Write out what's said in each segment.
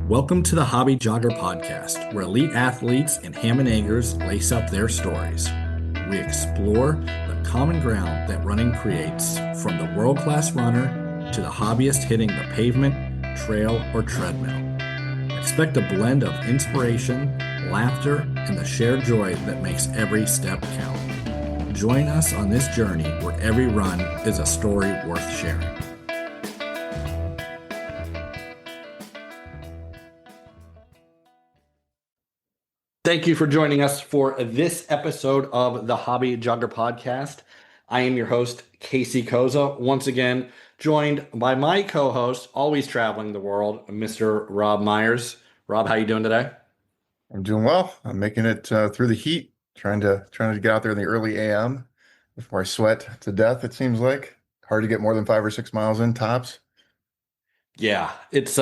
Welcome to the Hobby Jogger Podcast, where elite athletes and ham and eggers lace up their stories. We explore the common ground that running creates, from the world-class runner to the hobbyist hitting the pavement, trail, or treadmill. Expect a blend of inspiration, laughter, and the shared joy that makes every step count. Join us on this journey where every run is a story worth sharing. Thank you for joining us for this episode of the Hobby Jogger Podcast. I am your host, Casey Koza, once again joined by my co-host, always traveling the world, Mr. Rob Myers. Rob, how you doing today? I'm doing well. I'm making it through the heat, trying to get out there in the early AM before I sweat to death. It seems like hard to get more than 5 or 6 miles in tops. Yeah, it's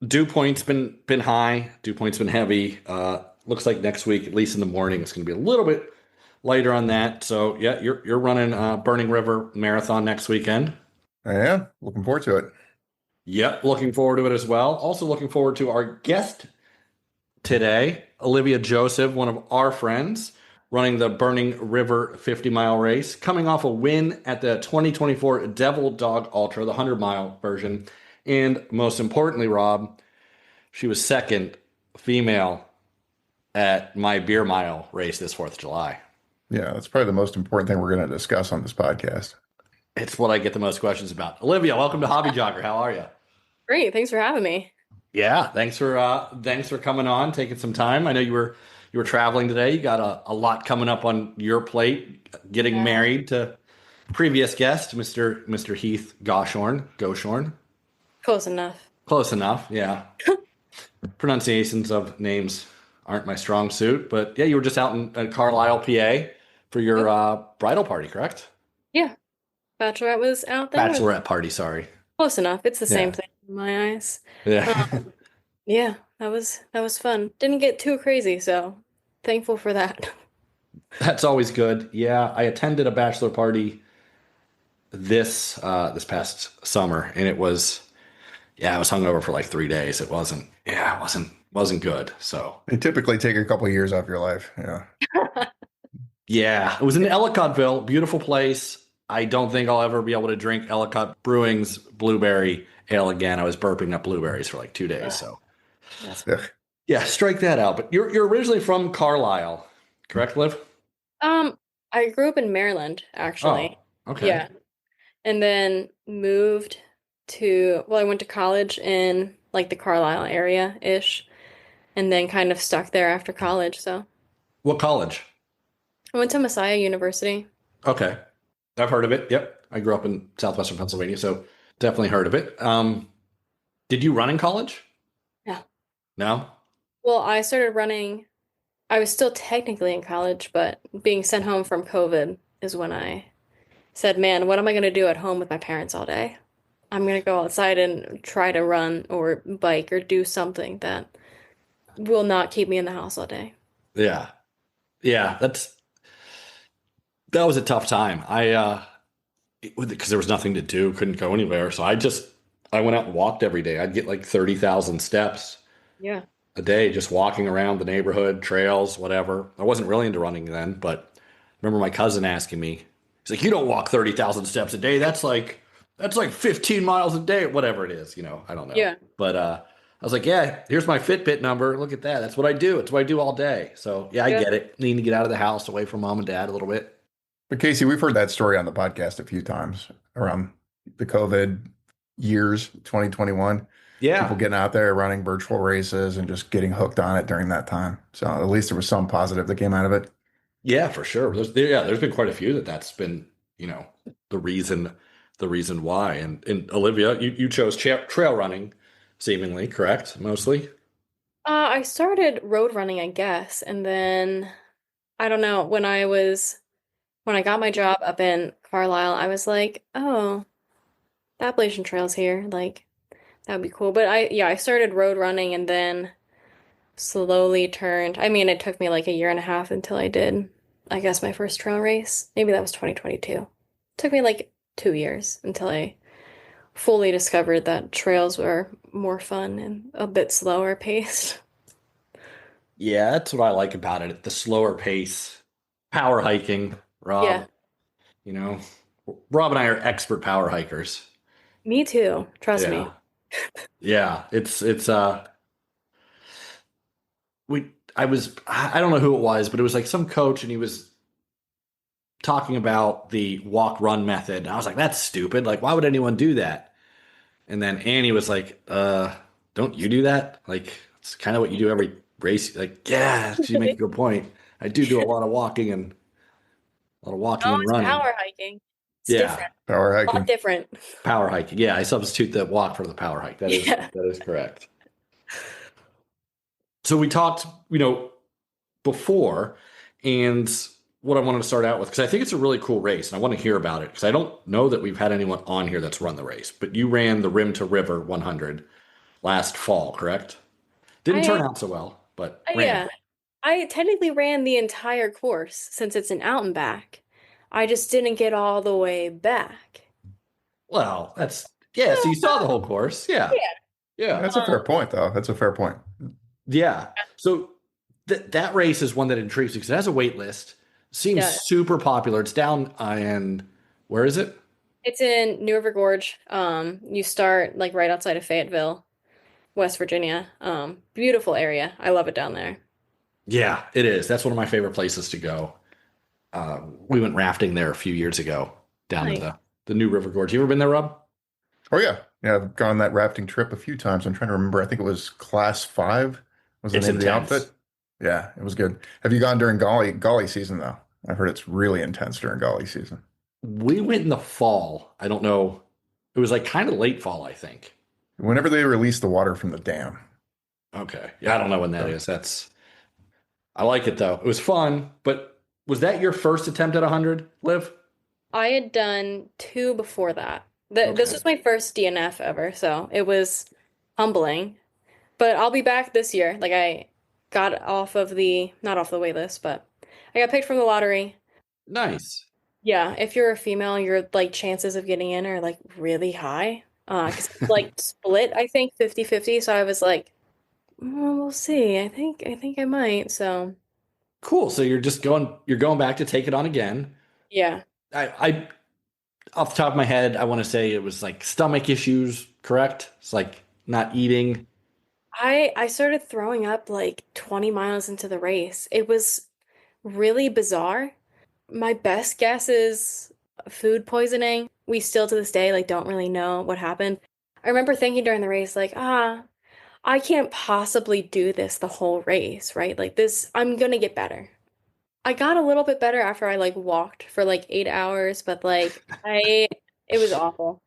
dew point's been high, dew point's been heavy. Looks like next week, at least in the morning, it's going to be a little bit lighter on that. So yeah, you're running Burning River Marathon next weekend. I am looking forward to it. Yep, looking forward to it as well. Also looking forward to our guest today, Olivia Joseph, one of our friends, running the Burning River 50-mile race, coming off a win at the 2024 Devil Dog Ultra, the 100-mile version. And most importantly, Rob, she was second female at my beer mile race this 4th of July. Yeah, that's probably the most important thing we're going to discuss on this podcast. It's what I get the most questions about. Olivia, welcome to Hobby Jogger. How are you? Great. Thanks for having me. Yeah, thanks for coming on, taking some time. I know you were traveling today. You got a lot coming up on your plate, getting married to previous guest, Mr. Heath Goshorn. Close enough. Close enough, yeah. Pronunciations of names aren't my strong suit, but yeah, you were just out in Carlisle, PA for your bridal party, correct? Yeah. Bachelorette was out there. Bachelorette party, sorry. Close enough. It's the same thing in my eyes. Yeah. Yeah, that was fun. Didn't get too crazy, so thankful for that. That's always good. Yeah, I attended a bachelor party this past summer, and I was hungover for like 3 days. It wasn't good. So They typically take a couple of years off your life. Yeah. yeah, it was in Ellicottville, beautiful place. I don't think I'll ever be able to drink Ellicott Brewing's blueberry ale again. I was burping up blueberries for like 2 days. So yeah, strike that out. But you're originally from Carlisle, correct, Liv? I grew up in Maryland, actually. Oh, okay. Yeah. And then moved I went to college in like the Carlisle area-ish, and then kind of stuck there after college. So What college? I went to Messiah University. Okay. I've heard of it. Yep. I grew up in southwestern Pennsylvania, so definitely heard of it. Did you run in college? No? Well, I started running. I was still technically in college, but being sent home from COVID is when I said, man, what am I going to do at home with my parents all day? I'm going to go outside and try to run or bike or do something that will not keep me in the house all day. Yeah. Yeah, that was a tough time. Because there was nothing to do, couldn't go anywhere. So I went out and walked every day. I'd get like 30,000 steps a day, just walking around the neighborhood, trails, whatever. I wasn't really into running then, but I remember my cousin asking me, he's like, you don't walk 30,000 steps a day. That's like 15 miles a day, whatever it is, I don't know. Yeah. But I was like, yeah, here's my Fitbit number. Look at that. That's what I do. It's what I do all day. So yeah, I get it. Need to get out of the house, away from mom and dad a little bit. But Casey, we've heard that story on the podcast a few times around the COVID years, 2021. Yeah. People getting out there running virtual races and just getting hooked on it during that time. So at least there was some positive that came out of it. Yeah, for sure. There's been quite a few that's been, the reason why. And Olivia, you chose trail running, seemingly, correct? Mostly. I started road running, I guess, and then I don't know, when I got my job up in Carlisle, I was like, oh, the Appalachian Trail's here, like that would be cool. But I started road running and then slowly turned. I mean, it took me like a year and a half until I did, I guess, my first trail race. Maybe that was 2022. It took me like 2 years until I fully discovered that trails were more fun and a bit slower paced. Yeah, that's what I like about it. The slower pace, power hiking. Yeah, Rob, you know, Rob and I are expert power hikers. me too. Trust me. Yeah. Yeah. It's I don't know who it was, but it was like some coach and he was talking about the walk run method. And I was like, that's stupid. Like, why would anyone do that? And then Annie was like, don't you do that? Like, it's kind of what you do every race. Like, yeah, she makes a good point. I do a lot of walking Oh, and it's running. power hiking. It's Yeah. different. Power A lot hiking. different. Power hiking. Yeah, I substitute the walk for the power hike. Yeah. That is correct. So we talked, before, and what I wanted to start out with, because I think it's a really cool race, and I want to hear about it, because I don't know that we've had anyone on here that's run the race, but you ran the Rim to River 100 last fall, correct? Didn't turn I out so well, but ran. yeah. I technically ran the entire course since it's an out and back. I just didn't get all the way back. Well, yeah, so you saw the whole course. Yeah. Yeah. Yeah. That's a fair point, though. That's a fair point. Yeah. So that race is one that intrigues me because it has a wait list. Seems Yeah. super popular. It's down in, where is it? It's in New River Gorge. You start like right outside of Fayetteville, West Virginia. Beautiful area. I love it down there. Yeah, it is. That's one of my favorite places to go. We went rafting there a few years ago down in Nice. the New River Gorge. You ever been there, Rob? Oh yeah, yeah. I've gone on that rafting trip a few times. I'm trying to remember. I think it was Class 5 was the It's name of the intense. outfit. Yeah, it was good. Have you gone during golly season though? I've heard it's really intense during golly season. We went in the fall. I don't know. It was like kind of late fall, I think. Whenever they release the water from the dam. Okay. Yeah, I don't know when that is. I like it though. It was fun, but was that your first attempt at 100, Liv? I had done two before that. This Okay. was my first DNF ever, so it was humbling. But I'll be back this year. Like I got off of not off the wait list, but I got picked from the lottery. Nice. Yeah, if you're a female, your like chances of getting in are like really high. 'Cause it's like split, I think 50-50. So I was like, we'll see. I think I might. So Cool. So you're going back to take it on again. yeah. I off the top of my head, I want to say it was like stomach issues, correct? It's like not eating. I started throwing up like 20 miles into the race. It was really bizarre. My best guess is food poisoning. We still to this day like don't really know what happened. I remember thinking during the race like, I can't possibly do this the whole race, right? Like this, I'm gonna get better. I got a little bit better after I like walked for like 8 hours, but like it was awful.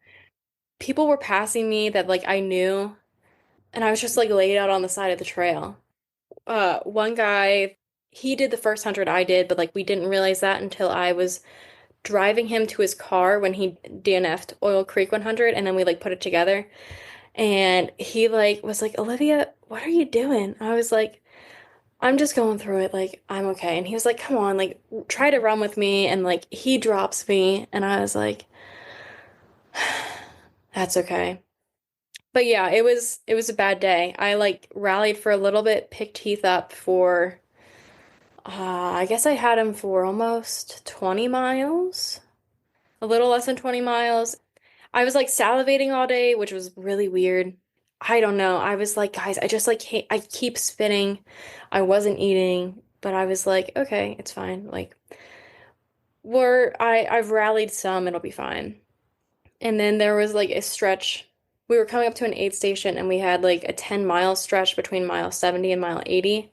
People were passing me that like I knew, and I was just like laid out on the side of the trail. One guy, he did the first 100 I did, but like we didn't realize that until I was driving him to his car when he DNF'd Oil Creek 100, and then we like put it together. And he like was like, Olivia, what are you doing? I was like, I'm just going through it, like I'm okay. And he was like, come on, like try to run with me. And like he drops me, and I was like, that's okay. But yeah, it was a bad day. I like rallied for a little bit, picked Heath up for I guess I had him for almost 20 miles, a little less than 20 miles. I was like salivating all day, which was really weird. I don't know. I was like, guys, I just like I keep spinning. I wasn't eating, but I was like, okay, it's fine. Like I've rallied some, it'll be fine. And then there was like a stretch. We were coming up to an aid station and we had like a 10-mile stretch between mile 70 and mile 80.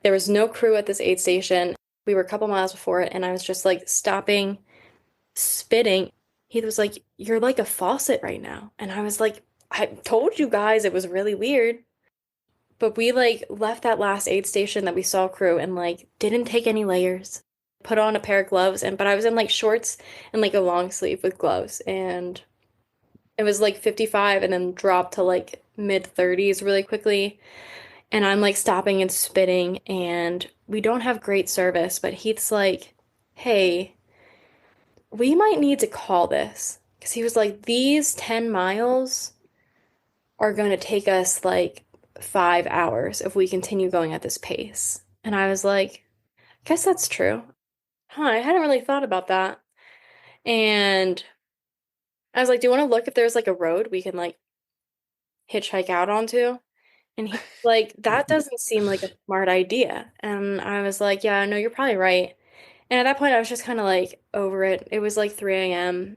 There was no crew at this aid station. We were a couple miles before it, and I was just like stopping, spitting. He was like, you're like a faucet right now. And I was like, I told you guys it was really weird. But we like left that last aid station that we saw crew and like didn't take any layers. Put on a pair of gloves, but I was in like shorts and like a long sleeve with gloves, and it was like 55 and then dropped to like mid 30s really quickly. And I'm like stopping and spitting, and we don't have great service, but Heath's like, hey, we might need to call this. Because he was like, these 10 miles are going to take us like 5 hours if we continue going at this pace. And I was like, I guess that's true. Huh, I hadn't really thought about that. And I was like, do you want to look if there's like a road we can like hitchhike out onto? And he's like, that doesn't seem like a smart idea. And I was like, yeah, no, you're probably right. And at that point, I was just kind of like over it. It was like 3 a.m.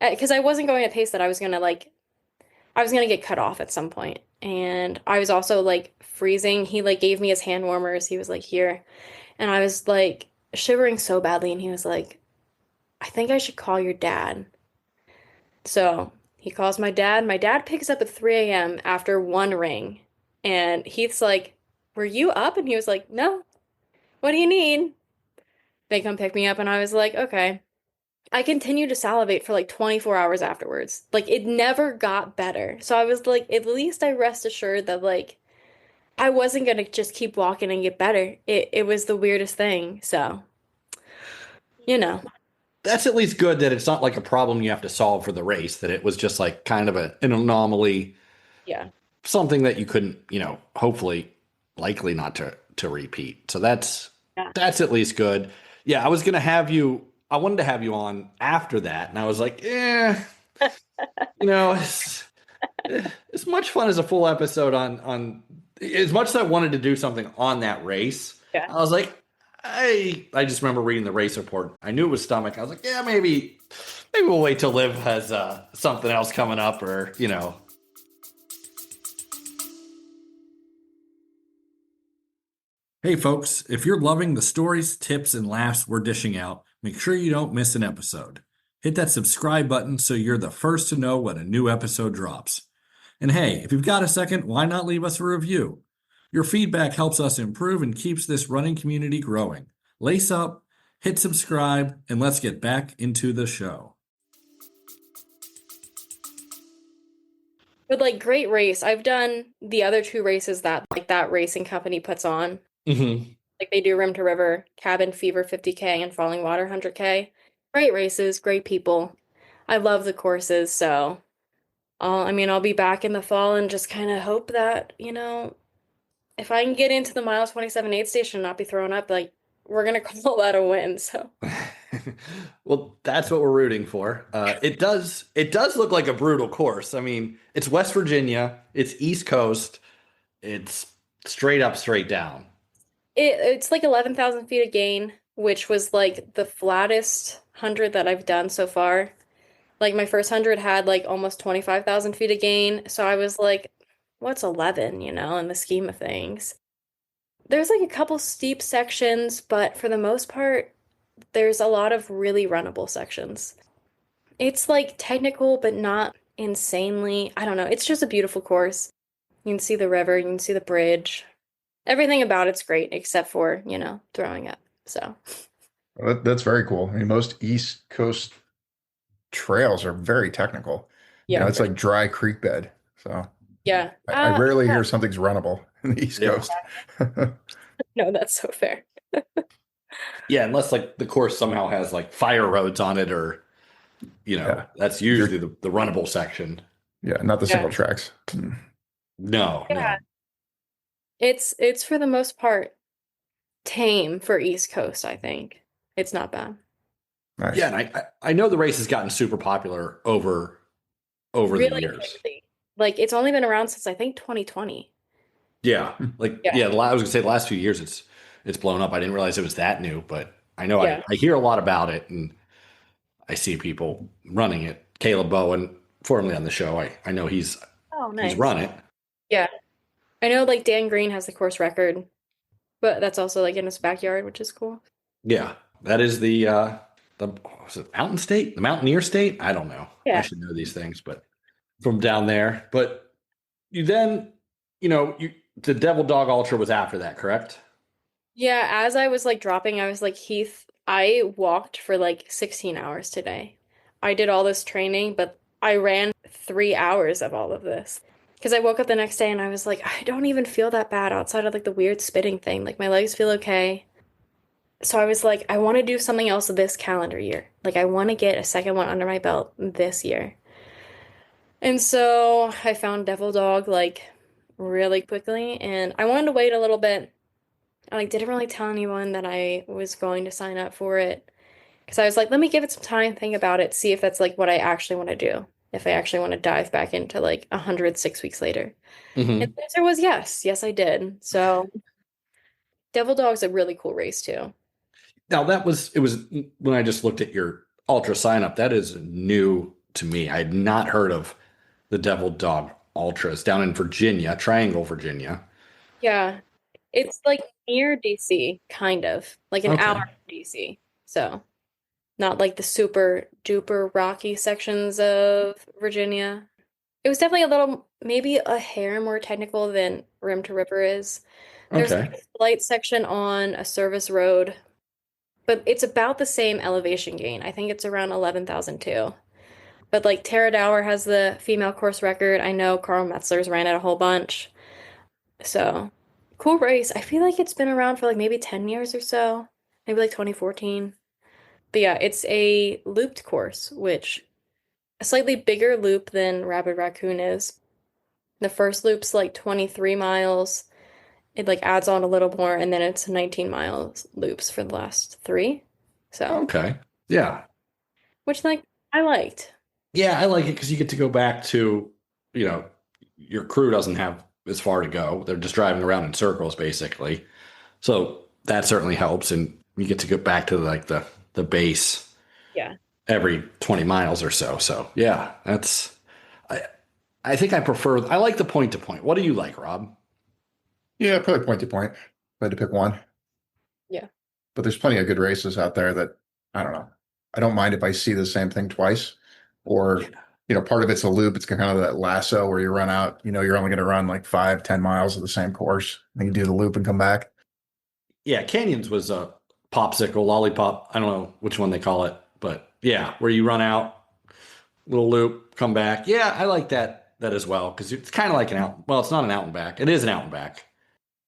Because I wasn't going at pace that I was gonna get cut off at some point. And I was also like freezing. He like gave me his hand warmers. He was like, here. And I was like shivering so badly. And he was like, I think I should call your dad. So he calls my dad. My dad picks up at 3 a.m. after one ring. And Heath's like, were you up? And he was like, no. What do you need? They come pick me up. And I was like, okay. I continued to salivate for like 24 hours afterwards. Like it never got better. So I was like, at least I rest assured that like I wasn't gonna just keep walking and get better. It was the weirdest thing. So, you know, That's at least good that it's not like a problem you have to solve for the race, that it was just like kind of an anomaly, yeah. something that you couldn't, hopefully likely not to repeat. So that's Yeah. that's at least good. Yeah, I wanted to have you on after that, and I was like, it's as much fun as a full episode on as much as I wanted to do something on that race. Yeah. I was like, I just remember reading the race report. I knew it was stomach. I was like, yeah, maybe we'll wait till Liv has something else coming up, or Hey folks, if you're loving the stories, tips, and laughs we're dishing out, make sure you don't miss an episode. Hit that subscribe button so you're the first to know when a new episode drops. And hey, if you've got a second, why not leave us a review? Your feedback helps us improve and keeps this running community growing. Lace up, hit subscribe, and let's get back into the show. But like great race. I've done the other two races that like that racing company puts on. Mm-hmm. Like they do Rim to River, Cabin Fever 50K, and Falling Water 100K. Great races, great people. I love the courses, so I'll be back in the fall and just kind of hope that, if I can get into the miles 27 aid station and not be thrown up, like we're gonna call that a win. So Well, that's what we're rooting for. It does look like a brutal course. I mean, it's West Virginia, it's East Coast, it's straight up, straight down. it's like 11,000 feet of gain, which was like the flattest 100 that I've done so far. Like my first 100 had like almost 25,000 feet of gain. So I was like, what's 11, in the scheme of things? There's like a couple steep sections, but for the most part, there's a lot of really runnable sections. It's like technical, but not insanely. I don't know. It's just a beautiful course. You can see the river, you can see the bridge. Everything about it's great except for, throwing up. So That's very cool. I mean, most East Coast trails are very technical. yeah. It's like dry creek bed. So Yeah. I rarely Yeah. hear something's runnable in the East Yeah. Coast. No, that's so fair. Yeah, unless like the course somehow has like fire roads on it, or Yeah. that's usually the runnable section. Yeah, not the Yeah. single tracks. No. Yeah. It's for the most part tame for East Coast, I think. It's not bad. Nice. Yeah, and I know the race has gotten super popular over Really the years. quickly. Like it's only been around since I think 2020. Yeah, like Yeah. I was gonna say the last few years it's blown up. I didn't realize it was that new, but I know Yeah. I hear a lot about it, and I see people running it. Caleb Bowen, formerly on the show, I know he's nice. run it. Yeah. I know like Dan Green has the course record, but that's also like in his backyard, which is cool. Yeah, that is the was it Mountain State, the Mountaineer State? I don't know. Yeah. I should know these things, but from down there. But you then, the Devil Dog Ultra was after that, correct? Yeah, as I was like dropping, I was like, Heath, I walked for like 16 hours today. I did all this training, but I ran 3 hours of all of this. Because I woke up the next day and I was like, I don't even feel that bad outside of like the weird spitting thing. Like my legs feel okay. So I was like, I want to do something else this calendar year. Like, I want to get a second one under my belt this year. And so I found Devil Dog like really quickly, and I wanted to wait a little bit. I like didn't really tell anyone that I was going to sign up for it because I was like, let me give it some time, think about it, see if that's like what I actually want to do. If I actually want to dive back into like 106 weeks later. And Hmm. the answer was yes. Yes, I did. So Devil Dog's a really cool race too. Now it was when I just looked at your ultra sign up, that is new to me. I had not heard of the Devil Dog Ultras down in Virginia, Triangle, Virginia. Yeah. It's like near DC, kind of. Like an hour Okay. from DC. So not like the super duper rocky sections of Virginia. It was definitely a little, maybe a hair more technical than Rim to River is. There's like Okay. a slight section on a service road, but it's about the same elevation gain. I think it's around 11,000 too. But like Tara Dower has the female course record. I know Carl Metzler's ran it a whole bunch. So cool race. I feel like it's been around for like maybe 10 years or so, maybe like 2014. But yeah, it's a looped course, which a slightly bigger loop than Rabid Raccoon is. The first loop's like 23 miles. It like adds on a little more, and then it's 19 miles loops for the last three. So, Okay. Yeah. which like I liked. Yeah, I like it because you get to go back to, you know, your crew doesn't have as far to go. They're just driving around in circles, basically. So that certainly helps, and you get to go back to like the base Yeah. every 20 miles or so. So yeah, that's I I think I prefer. I like the point to point. What do you like, Rob? Yeah, probably point to point. If I had to pick one. Yeah. But there's plenty of good races out there that I don't know. I don't mind if I see the same thing twice. Or, Yeah. part of it's a loop. It's kind of that lasso where you run out, you're only going to run like 5, 10 miles of the same course. And you do the loop and come back. Yeah, Canyons was a popsicle, lollipop. I don't know which one they call it, but yeah, where you run out, little loop, come back. Yeah, I like that as well because it's kind of like an out. Well, it's not an out and back. It is an out and back.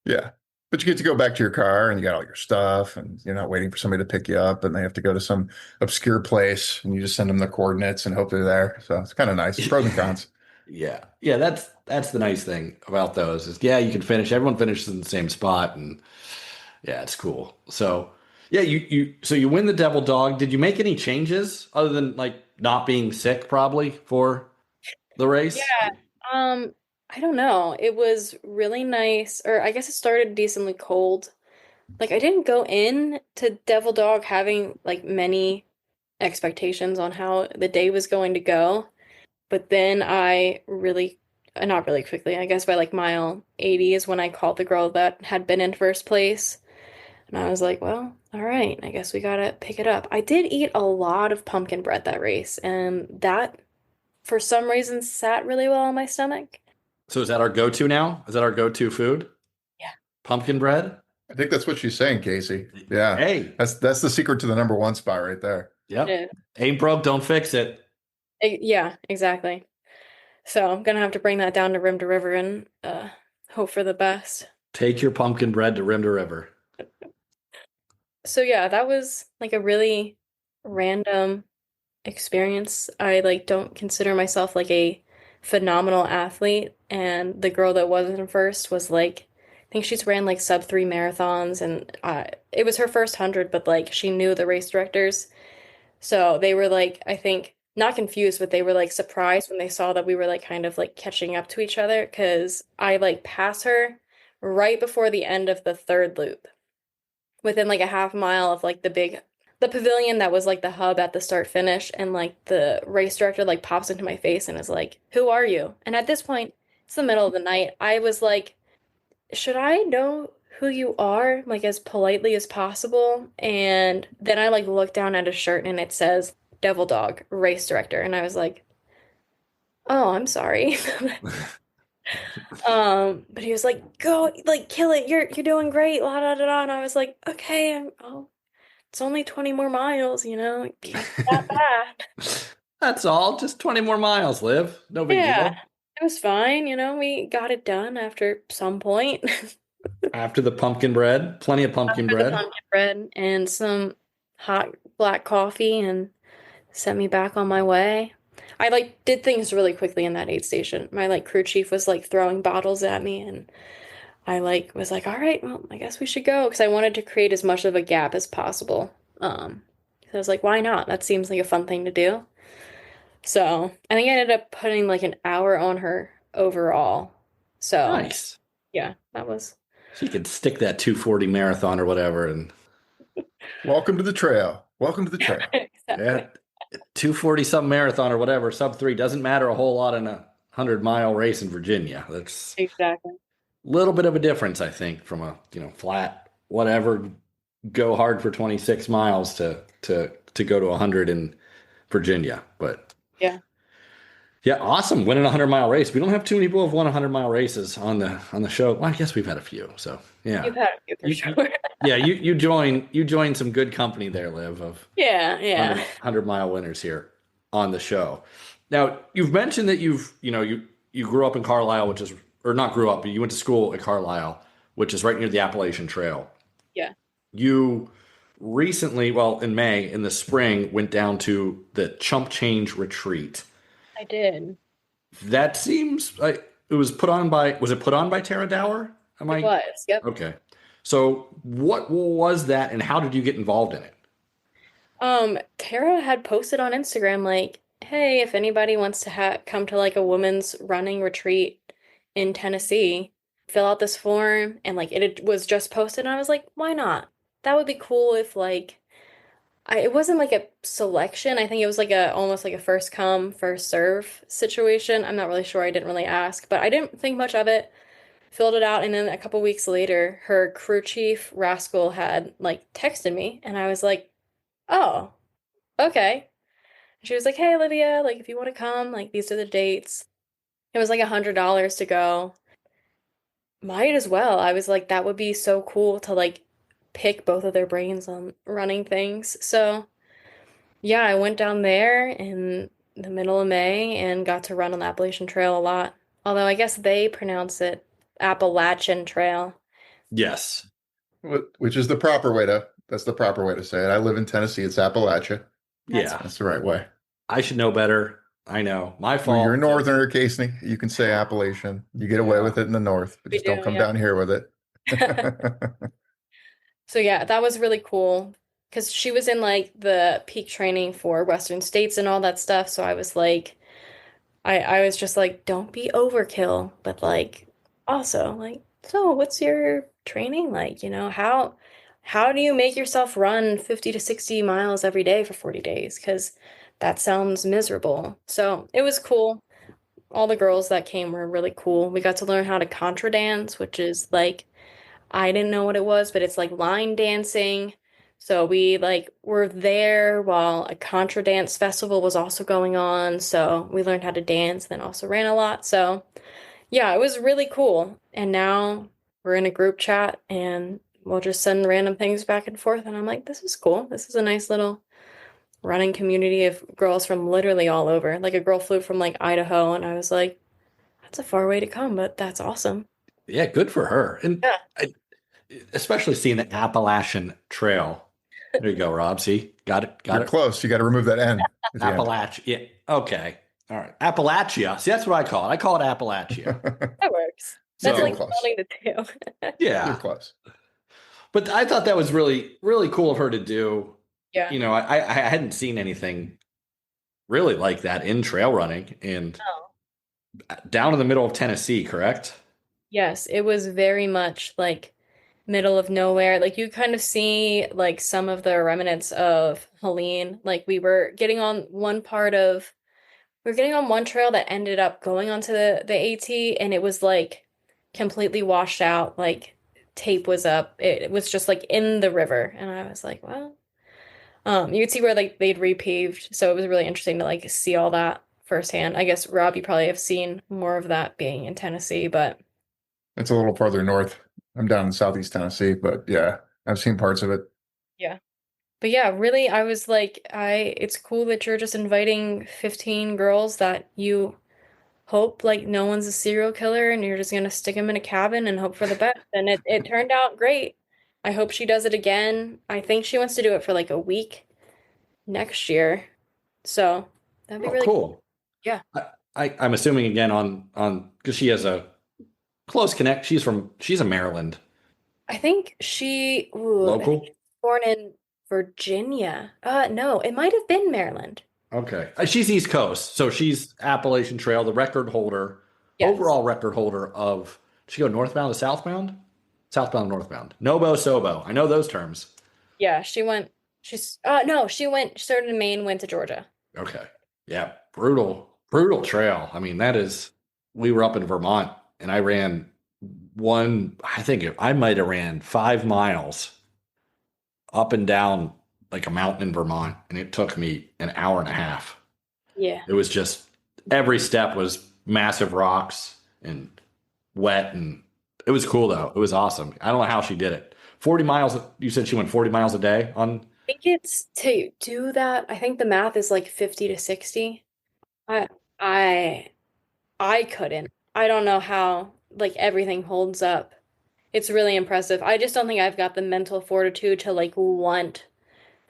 Yeah. But you get to go back to your car and you got all your stuff and you're not waiting for somebody to pick you up and they have to go to some obscure place and you just send them the coordinates and hope they're there. So it's kind of nice. Pros and cons. Yeah, yeah. That's the nice thing about those is yeah, you can finish. Everyone finishes in the same spot, and yeah, it's cool. So yeah, you win the Devil Dog. Did you make any changes other than like not being sick, probably for the race? Yeah. Um, I don't know. It was really nice, or I guess it started decently cold. Like I didn't go in to Devil Dog having like many expectations on how the day was going to go. But then I really, not really quickly, I guess by like mile 80 is when I called the girl that had been in first place. And I was like, well, all right, I guess we gotta pick it up. I did eat a lot of pumpkin bread that race, and that for some reason sat really well on my stomach. So is that our go-to now? Is that our go-to food? Yeah. Pumpkin bread? I think that's what she's saying, Casey. Yeah. Hey, That's the secret to the number one spot right there. yep. Ain't broke, don't fix it. Yeah, exactly. So I'm gonna have to bring that down to River and hope for the best. Take your pumpkin bread to Rim to River. So yeah, that was like a really random experience. I like don't consider myself like a phenomenal athlete, and the girl that was in first was like I think she's ran like sub 3 marathons, and it was her first 100, but like she knew the race directors. So they were like, I think, not confused, but they were like surprised when they saw that we were like kind of like catching up to each other because I like pass her right before the end of the third loop, within like a half mile of like the pavilion that was like the hub at the start finish, and like the race director like pops into my face and is like, "Who are you?" And at this point, it's the middle of the night. I was like, should I know who you are, like as politely as possible? And then I like look down at his shirt and it says Devil Dog, race director. And I was like, oh, I'm sorry. But he was like, go, like, kill it. You're doing great. La da da da. And I was like, okay, it's only 20 more miles, it can't be that bad. That's all. Just 20 more miles, Liv. No big Yeah, deal. it was fine. We got it done after some point. After the pumpkin bread, plenty of pumpkin After the bread. pumpkin bread and some hot black coffee and sent me back on my way. I like did things really quickly in that aid station. My like crew chief was like throwing bottles at me and I like was like, all right, well, I guess we should go because I wanted to create as much of a gap as possible. So I was like, why not? That seems like a fun thing to do. So I think I ended up putting like an hour on her overall. So Nice. yeah, that was So you could stick that 240 marathon or whatever, and Welcome to the trail. Welcome to the trail. exactly. yeah, 240 something marathon or whatever, sub 3 doesn't matter a whole lot in a 100-mile race in Virginia. That's Exactly. a little bit of a difference, I think, from a flat whatever, go hard for 26 miles to go to 100 in Virginia. But Yeah. yeah, awesome. Winning a 100-mile race. We don't have too many people who have won 100-mile races on the show. Well, I guess we've had a few. So yeah. You've had a few for sure. Yeah, you join some good company there, Liv, of Yeah. 100-mile winners here on the show. Now, you've mentioned that you grew up in Carlisle, which is, or not grew up, but you went to school at Carlisle, which is right near the Appalachian Trail. Yeah. You recently, well, in May, in the spring, went down to the Chump Change Retreat. I did. That seems like it was put on by, was it put on by Tara Dower? It was. Yep. Okay. So what was that and how did you get involved in it? Tara had posted on Instagram like, hey, if anybody wants to come to like a women's running retreat in Tennessee, fill out this form. And like it was just posted and I was like, why not? That would be cool if like it wasn't like a selection. I think it was like almost like a first come, first serve situation. I'm not really sure. I didn't really ask, but I didn't think much of it. Filled it out, and then a couple weeks later, her crew chief Rascal had like texted me, and I was like, "Oh, okay." She was like, "Hey, Olivia, like if you want to come, like these are the dates." It was like $100 to go. Might as well. I was like, that would be so cool to like pick both of their brains on running things. So yeah, I went down there in the middle of May and got to run on the Appalachian Trail a lot. Although I guess they pronounce it Appalachian Trail. Yes. Which is that's the proper way to say it. I live in Tennessee. It's Appalachia. Yeah. That's the right way. I should know better. I know. My Well, fault. you're a northerner, Casey. You can say Appalachian. You get away with it in the north, but We just don't do, come yeah. down here with it. So yeah, that was really cool because she was in like the peak training for Western States and all that stuff. So I was like, I was just like, don't be overkill, but like also like, so what's your training like? How do you make yourself run 50 to 60 miles every day for 40 days? Because that sounds miserable. So it was cool. All the girls that came were really cool. We got to learn how to contra dance, which is like I didn't know what it was, but it's like line dancing. So we like were there while a contra dance festival was also going on. So we learned how to dance, then also ran a lot. So yeah, it was really cool. And now we're in a group chat and we'll just send random things back and forth. And I'm like, this is cool. This is a nice little running community of girls from literally all over. Like a girl flew from like Idaho, and I was like, that's a far way to come, but that's awesome. Yeah, good for her. And Yeah. especially seeing the Appalachian Trail. There you go, Rob. See? Got it. You're close. You got to remove that N. at the end. Appalachia. Yeah. Okay. All right. Appalachia. See, that's what I call it. I call it Appalachia. That works. That's So- like Close. spelling the two. Yeah. You're close. But I thought that was really, really cool of her to do. Yeah. I hadn't seen anything really like that in trail running and Oh. down in the middle of Tennessee, correct? Yes, it was very much like middle of nowhere. Like you kind of see like some of the remnants of Helene. Like we were getting on one trail that ended up going onto the AT, and it was like completely washed out. Like tape was up. It was just like in the river. And I was like, well, you could see where like they'd repaved. So it was really interesting to like see all that firsthand. I guess Rob, you probably have seen more of that being in Tennessee, but It's a little farther north. I'm down in southeast Tennessee, but yeah, I've seen parts of it. But yeah, really, I was like, it's cool that you're just inviting 15 girls that you hope like no one's a serial killer and you're just gonna stick him in a cabin and hope for the best. And it turned out great. I hope she does it again. I think she wants to do it for like a week next year. So that'd be Oh, really cool. cool. Yeah. I'm assuming again on because she has a close connect. She's in Maryland. I think I think Local? she's born in Virginia. No, it might have been Maryland. Okay. She's East Coast, so she's Appalachian Trail, the record holder, Yes. overall record holder of. Did she go northbound to southbound? Southbound, northbound. Nobo, Sobo. I know those terms. Yeah, she started in Maine, went to Georgia. Okay. Yeah. Brutal trail. I mean, we were up in Vermont and I ran I might have ran 5 miles up and down like a mountain in Vermont, and it took me an hour and a half. Yeah. It was just every step was massive rocks and wet, and it was cool though. It was awesome. I don't know how she did it. 40 miles. You said she went 40 miles a day on. I think it's to do that. I think the math is like 50 to 60. I I I couldn't. I don't know how like everything holds up. It's really impressive. I just don't think I've got the mental fortitude to like want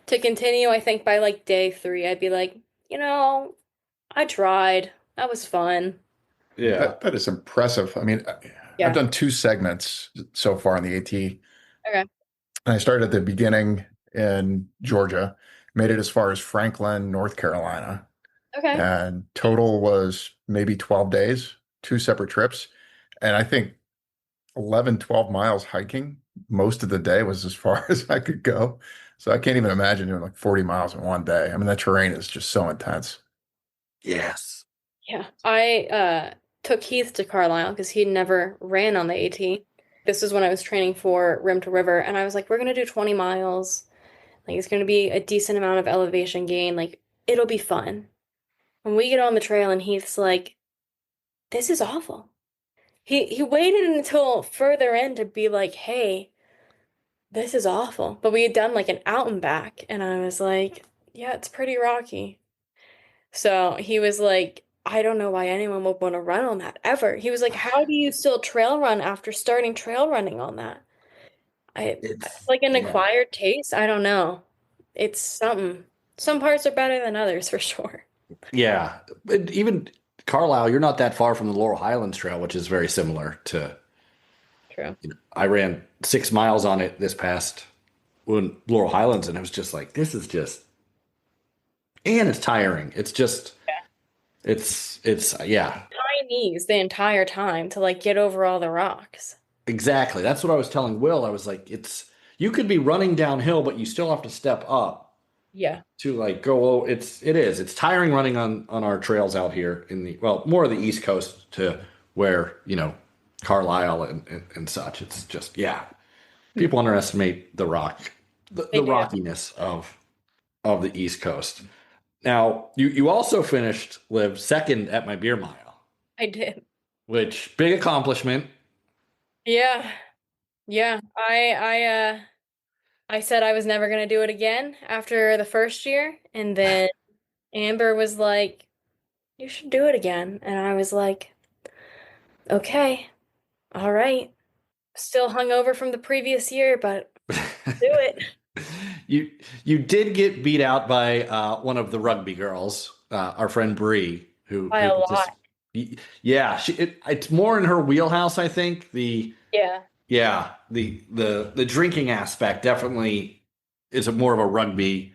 to continue. I think by like day 3, I'd be like, I tried. That was fun. Yeah. That is impressive. I mean, Yeah. I've done 2 segments so far on the AT. Okay. And I started at the beginning in Georgia, made it as far as Franklin, North Carolina, Okay. and total was maybe 12 days, 2 separate trips. And I think 11, 12 miles hiking most of the day was as far as I could go. So I can't even imagine doing like 40 miles in one day. I mean, that terrain is just so intense. Yes. Yeah. I took Heath to Carlisle because he never ran on the AT. This is when I was training for Rim to River, and I was like, we're gonna do 20 miles. Like it's gonna be a decent amount of elevation gain. Like it'll be fun. When we get on the trail and Heath's like, this is awful. He waited until further in to be like, hey, this is awful. But we had done like an out and back, and I was like, yeah, it's pretty rocky. So he was like, I don't know why anyone would want to run on that ever. He was like, how do you still trail run after starting trail running on that? It's like an yeah. acquired taste. I don't know. It's something. Some parts are better than others for sure. Yeah. But even Carlisle, you're not that far from the Laurel Highlands Trail, which is very similar to. True. I ran 6 miles on it this past Laurel Highlands, and it was just like, this is just, and it's tiring. It's just, it's High knees the entire time to like get over all the rocks. Exactly. That's what I was telling Will. I was like, you could be running downhill, but you still have to step up. Yeah. To like go. It's tiring running on our trails out here more of the East Coast to where, Carlisle and such. It's just, people underestimate the rockiness of the East Coast. Now, you also finished, Liv, second at my beer mile. I did. Which, big accomplishment. Yeah. Yeah. I said I was never going to do it again after the first year. And then Amber was like, you should do it again. And I was like, okay, all right. Still hungover from the previous year, but do it. You did get beat out by one of the rugby girls, our friend Bree, by a lot. Yeah, it's more in her wheelhouse, I think. The drinking aspect definitely is more of a rugby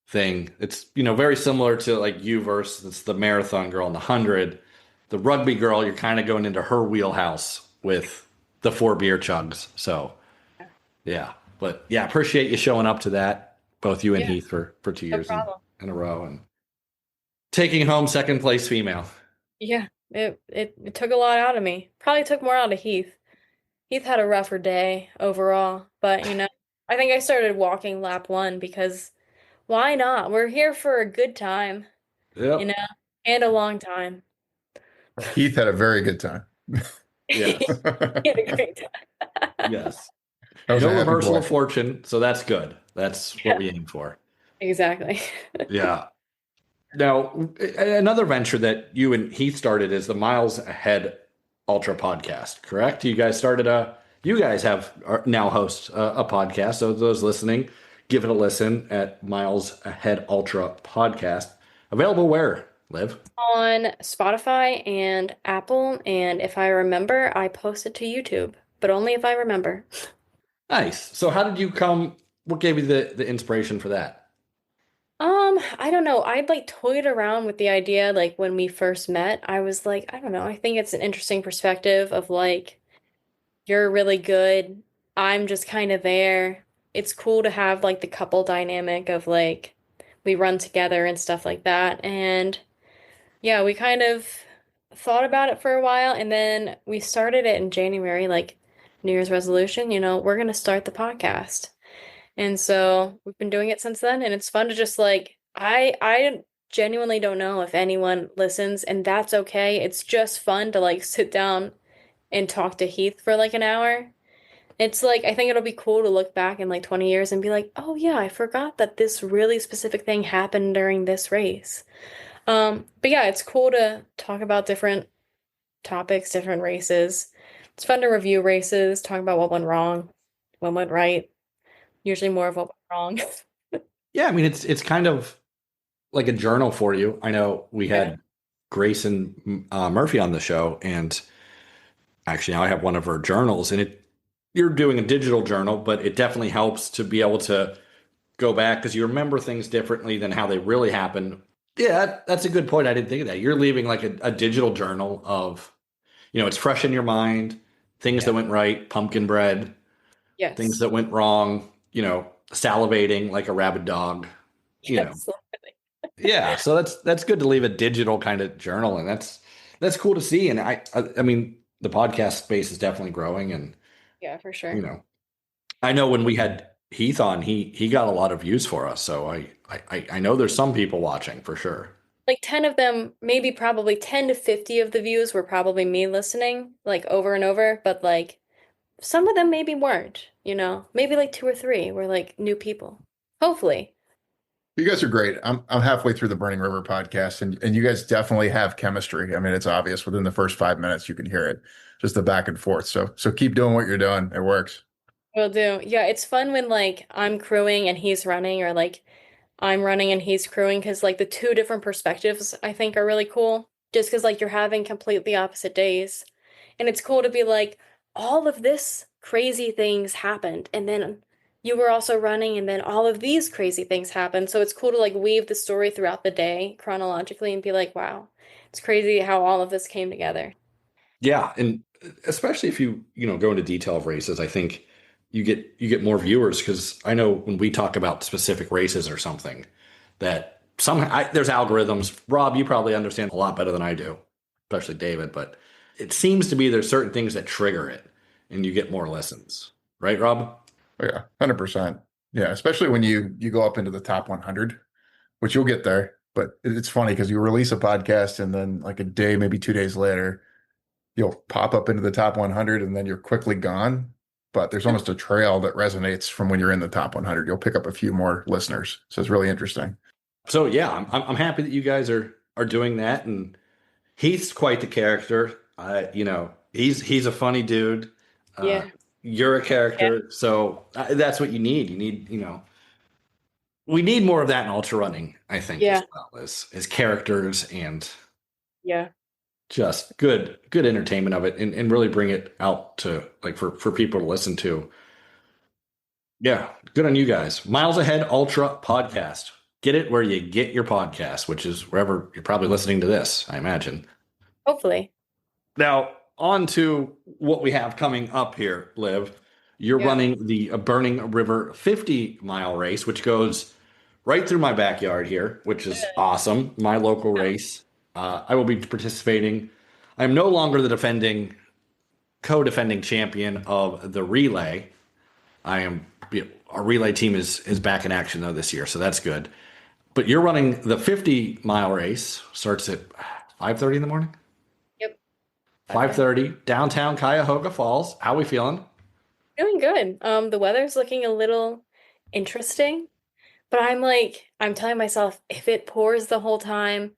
thing. It's very similar to like you versus the marathon girl in the 100. The rugby girl, you're kind of going into her wheelhouse with the 4 beer chugs. So yeah, but yeah, appreciate you showing up to that, both you and Heath for 2 years in a row and taking home second place female. Yeah, it took a lot out of me. Probably took more out of Heath. Heath had a rougher day overall, but I think I started walking lap 1 because why not? We're here for a good time, and a long time. Heath had a very good time. Yes. He had a great time. Yes. No reversal of fortune, so that's good. That's what we aim for. Exactly. Yeah. Now, another venture that you and Heath started is the Miles Ahead Ultra Podcast, correct? You guys are now host a podcast. So those listening, give it a listen at Miles Ahead Ultra Podcast. Available where, Liv? On Spotify and Apple, and if I remember, I post it to YouTube, but only if I remember. Nice. So what gave you the inspiration for that? I don't know. I'd like toyed around with the idea like when we first met. I was like, I don't know. I think it's an interesting perspective of like you're really good. I'm just kind of there. It's cool to have like the couple dynamic of like we run together and stuff like that. And yeah, we kind of thought about it for a while and then we started it in January, like New Year's resolution, we're gonna start the podcast. And so we've been doing it since then, and it's fun to just like I genuinely don't know if anyone listens, and that's okay. It's just fun to like sit down and talk to Heath for like an hour. It's like I think it'll be cool to look back in like 20 years and be like, "Oh yeah, I forgot that this really specific thing happened during this race." But yeah, it's cool to talk about different topics, different races. It's fun to review races, talk about what went wrong, what went right. Usually more of what went wrong. Yeah, I mean it's kind of like a journal for you. I know we had Grayson Murphy on the show, and actually now I have one of her journals, and you're doing a digital journal, but it definitely helps to be able to go back because you remember things differently than how they really happened. Yeah, that's a good point. I didn't think of that. You're leaving like a digital journal of, it's fresh in your mind, things that went right, pumpkin bread, things that went wrong, salivating like a rabid dog, Yes. Yeah, so that's good to leave a digital kind of journal, and that's cool to see. And I mean, the podcast space is definitely growing, and Yeah, for sure. I know when we had Heath on, he got a lot of views for us. So I know there's some people watching for sure. Like 10 of them, maybe probably 10 to 50 of the views were probably me listening, like over and over, but like some of them maybe weren't, maybe like 2 or 3 were like new people. Hopefully. You guys are great. I'm halfway through the Burning River podcast, and you guys definitely have chemistry. I mean, it's obvious within the first 5 minutes you can hear it, just the back and forth. So keep doing what you're doing. It works. Will do. Yeah, it's fun when like I'm crewing and he's running, or like I'm running and he's crewing, because like the 2 different perspectives I think are really cool. Just because like you're having completely opposite days. And it's cool to be like, all of this crazy things happened, and then you were also running, and then all of these crazy things happened. So it's cool to like weave the story throughout the day chronologically and be like, wow, it's crazy how all of this came together. Yeah, and especially if you go into detail of races, I think you get more viewers, because I know when we talk about specific races or something that there's algorithms. Rob, you probably understand a lot better than I do, especially David, but it seems to be there's certain things that trigger it and you get more listens. Right, Rob? Oh, yeah, 100%. Yeah, especially when you go up into the top 100, which you'll get there. But it's funny because you release a podcast and then like a day, maybe 2 days later, you'll pop up into the top 100 and then you're quickly gone. But there's almost a trail that resonates from when you're in the top 100. You'll pick up a few more listeners. So it's really interesting. So yeah, I'm happy that you guys are doing that, and Heath's quite the character. He's a funny dude. Yeah. You're a character, so that's what you need. You need, we need more of that in ultra running, I think, as well as characters and just good entertainment of it, and really bring it out to like for people to listen to. Yeah, good on you guys. Miles Ahead Ultra Podcast. Get it where you get your podcast, which is wherever you're probably listening to this, I imagine. Hopefully. Now, on to what we have coming up here, Liv. You're running the Burning River 50-mile race, which goes right through my backyard here, which is awesome. My local race. I will be participating. I'm no longer the co-defending champion of the relay. Our relay team is back in action though this year, so that's good. But you're running the 50-mile race. Starts at 5:30 in the morning. Yep. 5:30 downtown Cuyahoga Falls. How are we feeling? Feeling good. The weather's looking a little interesting, But I'm telling myself, if it pours the whole time,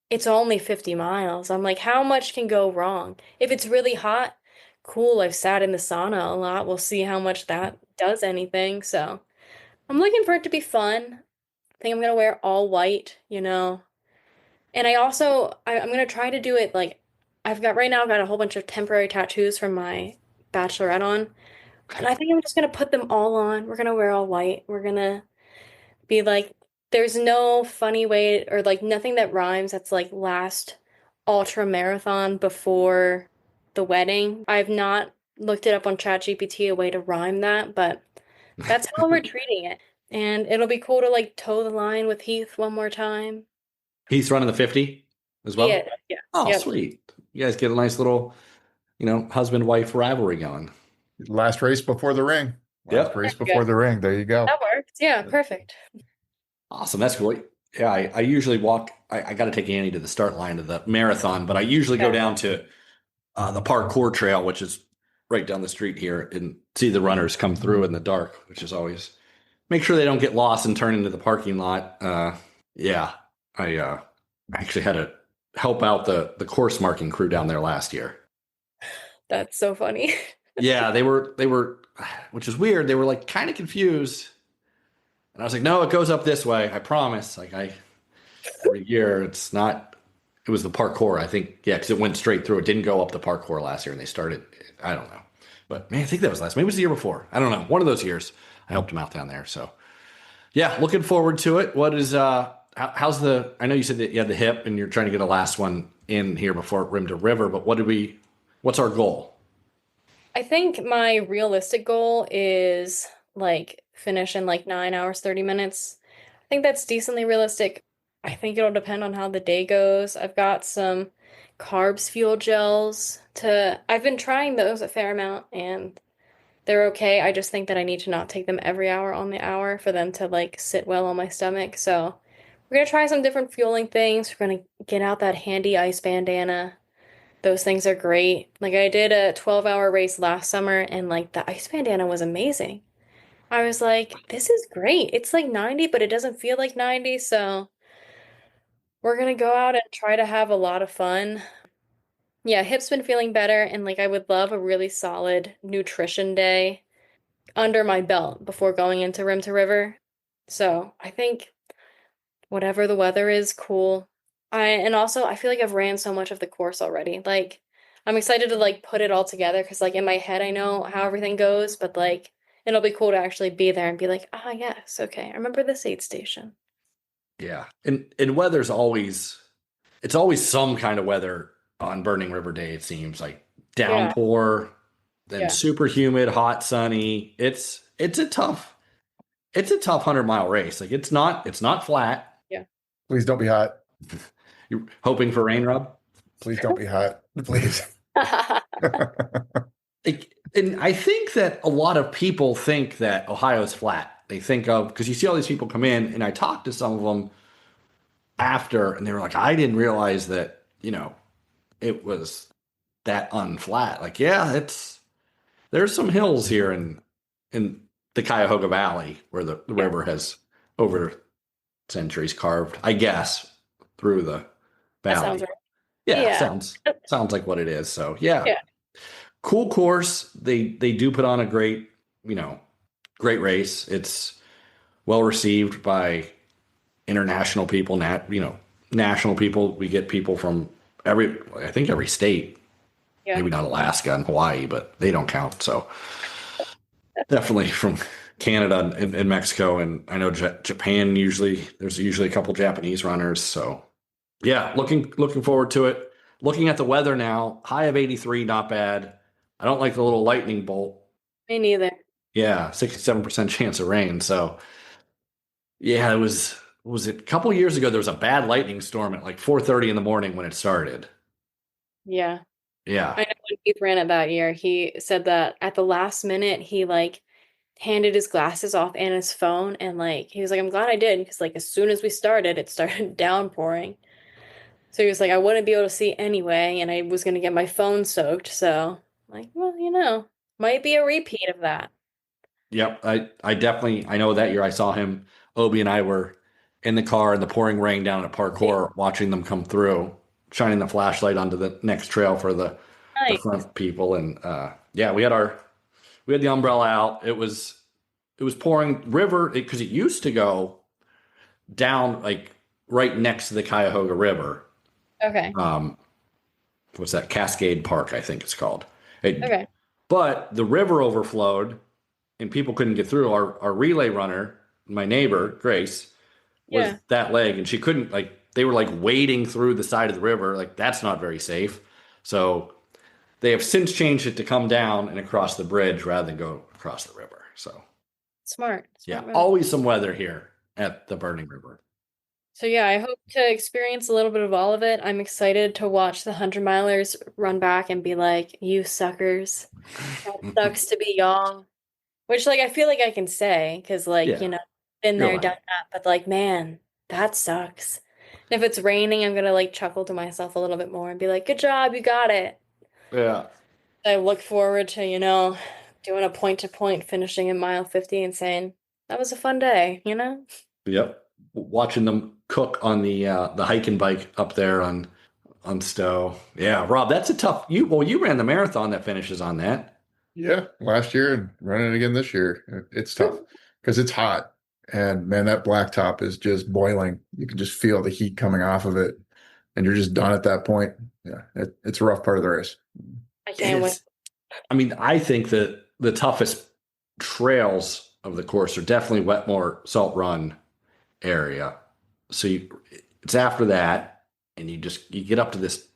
it's only 50 miles. I'm like, how much can go wrong? If it's really hot, cool, I've sat in the sauna a lot. We'll see how much that does anything. So I'm looking for it to be fun. I think I'm gonna wear all white, And I'm gonna try to do it like I've got a whole bunch of temporary tattoos from my bachelorette on. And I think I'm just gonna put them all on. We're gonna wear all white. We're gonna be like, there's no funny way or like nothing that rhymes that's like last ultra marathon before the wedding. I've not looked it up on ChatGPT a way to rhyme that, but that's how we're treating it. And it'll be cool to like toe the line with Heath one more time. He's running the 50 as well? Yeah. Oh, Yep. sweet. You guys get a nice little, husband-wife rivalry going. Last race before the ring. Last race before the ring. There you go. That works. Yeah, perfect. Awesome. That's cool. Yeah, I usually walk. I got to take Annie to the start line of the marathon, but I usually go down to the parkour trail, which is right down the street here, and see the runners come through in the dark, which is always make sure they don't get lost and turn into the parking lot. I actually had to help out the course marking crew down there last year. That's so funny. Yeah, they were, which is weird. They were like kind of confused. And I was like, no, it goes up this way. I promise. Every year it was the parkour. I think, yeah, because it went straight through. It didn't go up the parkour last year and they started, I don't know. But man, I think that was maybe it was the year before. I don't know. One of those years I helped them out down there. So yeah, looking forward to it. What is, how's I know you said that you had the hip and you're trying to get a last one in here before rim to river, but what's our goal? I think my realistic goal is like finish in like 9 hours, 30 minutes. I think that's decently realistic. I think it'll depend on how the day goes. I've got some carbs fuel gels I've been trying those a fair amount and they're okay. I just think that I need to not take them every hour on the hour for them to like sit well on my stomach. So we're gonna try some different fueling things. We're gonna get out that handy ice bandana. Those things are great. Like I did a 12-hour race last summer and like the ice bandana was amazing. I was like, this is great. It's like 90, but it doesn't feel like 90. So we're gonna go out and try to have a lot of fun. Yeah, hip's been feeling better and like I would love a really solid nutrition day under my belt before going into rim to river. So I think whatever the weather is, cool. And also I feel like I've ran so much of the course already. Like I'm excited to like put it all together because like in my head I know how everything goes, but like it'll be cool to actually be there and be like, ah, yes, okay, I remember this aid station. Yeah, and weather's it's always some kind of weather on Burning River Day. It seems like downpour, then super humid, hot, sunny. It's a tough 100-mile race. Like it's not flat. Yeah. Please don't be hot. You're hoping for rain, Rob? Please don't be hot. Please. And I think that a lot of people think that Ohio's flat. They think of, because you see all these people come in, and I talked to some of them after, and they were like, I didn't realize that, it was that unflat. Like, yeah, there's some hills here in the Cuyahoga Valley where the river has over centuries carved, I guess, through the valley. That sounds right. Yeah. Sounds like what it is. So yeah. Cool course. They do put on a great race. It's well received by international people, national people. We get people from every state. Yeah. Maybe not Alaska and Hawaii, but they don't count. So definitely from Canada and Mexico, and I know Japan. There's usually a couple Japanese runners. So yeah, looking forward to it. Looking at the weather now, high of 83, not bad. I don't like the little lightning bolt. Me neither. Yeah, 67% chance of rain. So yeah, it was it a couple years ago? There was a bad lightning storm at like 4:30 in the morning when it started. Yeah. Yeah. I know when Heath ran it that year, he said that at the last minute, he like handed his glasses off and his phone. And like, he was like, I'm glad I did. Because like, as soon as we started, it started downpouring. So he was like, I wouldn't be able to see anyway. And I was going to get my phone soaked. So like, well, might be a repeat of that. Yep. I know that year I saw him Obi and I were in the car in the pouring rain down at parkour, watching them come through, shining the flashlight onto the next trail for the Nice. front people. And yeah, we had the umbrella out. It was pouring river because it used to go down like right next to the Cuyahoga River. Okay. What's that? Cascade Park, I think it's called. Okay. But the river overflowed and people couldn't get through. Our relay runner, my neighbor, Grace, was that leg, and she couldn't, like, they were like wading through the side of the river. Like, that's not very safe. So they have since changed it to come down and across the bridge rather than go across the river. So Smart. yeah, Move. always some weather here at the Burning River. So yeah, I hope to experience a little bit of all of it. I'm excited to watch the 100-milers run back and be like, "You suckers, that sucks to be y'all." Which, like, I feel like I can say because, like, Yeah. you know, been there, done that. But like, man, that sucks. And if it's raining, I'm gonna like chuckle to myself a little bit more and be like, "Good job, you got it." Yeah. I look forward to, you know, doing a point-to-point, finishing in mile 50 and saying, "That was a fun day," you know? Yep. Watching them cook on the hiking bike up there on Stowe. Yeah, Rob, that's a tough. You ran the marathon that finishes on that. Yeah, last year and running it again this year. It's tough because it's hot, and man, that blacktop is just boiling. You can just feel the heat coming off of it, and you're just done at that point. Yeah, it's a rough part of the race. I can't wait. I mean, I think that the toughest trails of the course are definitely Wetmore Salt Run area. So it's after that, and you get up to this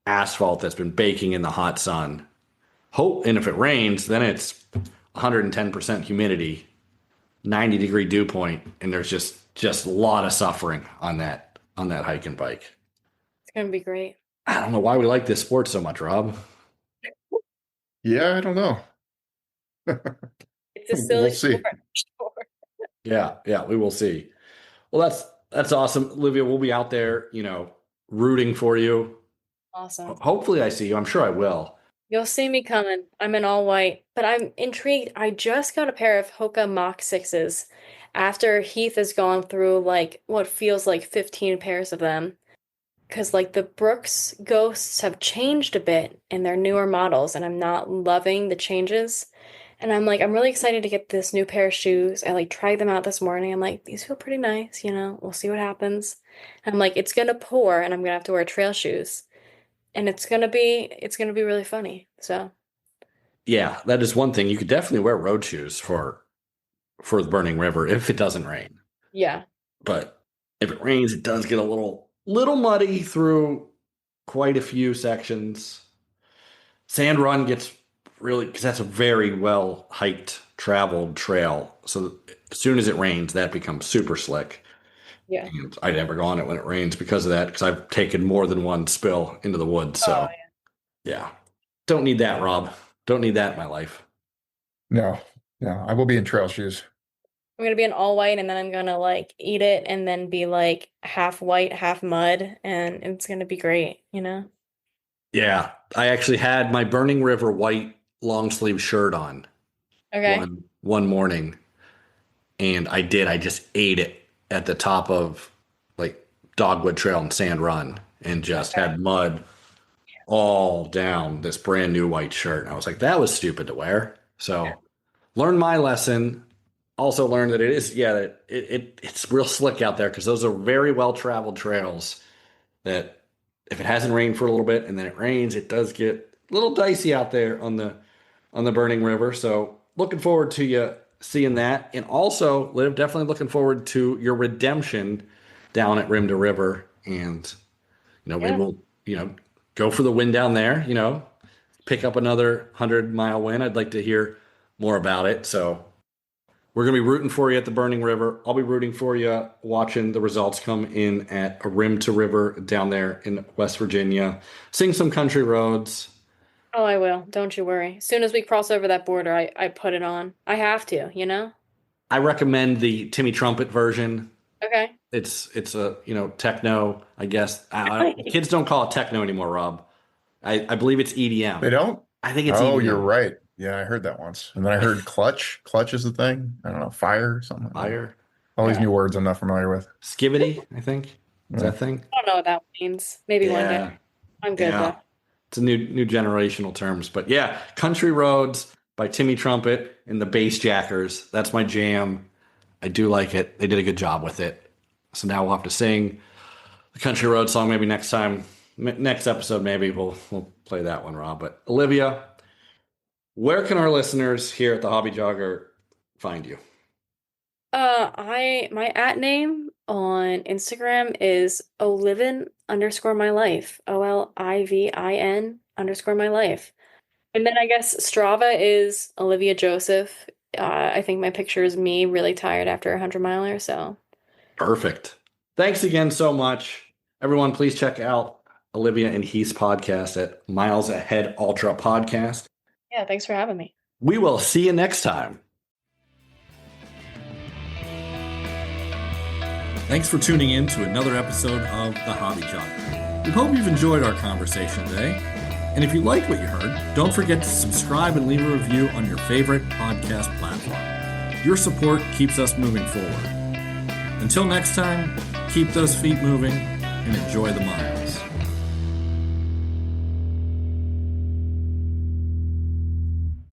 asphalt that's been baking in the hot sun. And if it rains, then it's 110% humidity, 90-degree dew point, and there's just a lot of suffering on that hike and bike. It's gonna be great. I don't know why we like this sport so much, Rob. Yeah, I don't know. It's a silly sport. Yeah, we will see. Well, that's awesome, Olivia. We'll be out there, rooting for you. Awesome. Hopefully, I see you. I'm sure I will. You'll see me coming. I'm in all white, but I'm intrigued. I just got a pair of Hoka Mach 6s after Heath has gone through like what feels like 15 pairs of them. Because like the Brooks Ghosts have changed a bit in their newer models, and I'm not loving the changes. And I'm really excited to get this new pair of shoes. I like tried them out this morning. I'm like, these feel pretty nice, we'll see what happens. And I'm like, it's gonna pour and I'm gonna have to wear trail shoes. And it's gonna be really funny. So yeah, that is one thing. You could definitely wear road shoes for the Burning River if it doesn't rain. Yeah. But if it rains, it does get a little muddy through quite a few sections. Sand Run gets really, because that's a very well hiked, traveled trail. So as soon as it rains, that becomes super slick. Yeah. And I never go on it when it rains because of that, because I've taken more than one spill into the woods. So yeah. Don't need that, Rob. Don't need that in my life. No, I will be in trail shoes. I'm gonna be in all white, and then I'm gonna like eat it and then be like half white, half mud, and it's gonna be great, Yeah. I actually had my Burning River white long sleeve shirt on. Okay. One morning, and I just ate it at the top of like Dogwood Trail and Sand Run, and just had mud all down this brand new white shirt. And I was like, that was stupid to wear. So learn my lesson. Also learned that it's real slick out there, because those are very well traveled trails that if it hasn't rained for a little bit and then it rains, it does get a little dicey out there on the Burning River. So looking forward to you seeing that. And also, Liv, definitely looking forward to your redemption down at Rim to River. And, we will, go for the win down there, pick up another 100-mile win. I'd like to hear more about it. So we're going to be rooting for you at the Burning River. I'll be rooting for you watching the results come in at a Rim to River down there in West Virginia. Sing some country roads. Oh, I will. Don't you worry. As soon as we cross over that border, I put it on. I have to, I recommend the Timmy Trumpet version. Okay. It's a, techno, I guess. Kids don't call it techno anymore, Rob. I believe it's EDM. They don't? I think it's EDM. EDM. You're right. Yeah, I heard that once. And then I heard clutch. Clutch is the thing. I don't know, fire or something. Fire. All these new words I'm not familiar with. Skivity, I think. Is that thing? I don't know what that means. Maybe one day. I'm good though. It's a new generational terms. But yeah, Country Roads by Timmy Trumpet and the Bass Jackers. That's my jam. I do like it. They did a good job with it. So now we'll have to sing the Country Road song maybe next time. Next episode, maybe we'll play that one, Rob. But Olivia, where can our listeners here at the Hobby Jogger find you? My @ name on Instagram is olivin_my_life. OLIVIN_my_life. And then I guess Strava is Olivia Joseph. I think my picture is me really tired after a 100-miler. So perfect. Thanks again so much. Everyone, please check out Olivia and Heath's podcast at Miles Ahead Ultra Podcast. Yeah, thanks for having me. We will see you next time. Thanks for tuning in to another episode of The Hobby Jogger. We hope you've enjoyed our conversation today. And if you liked what you heard, don't forget to subscribe and leave a review on your favorite podcast platform. Your support keeps us moving forward. Until next time, keep those feet moving and enjoy the miles.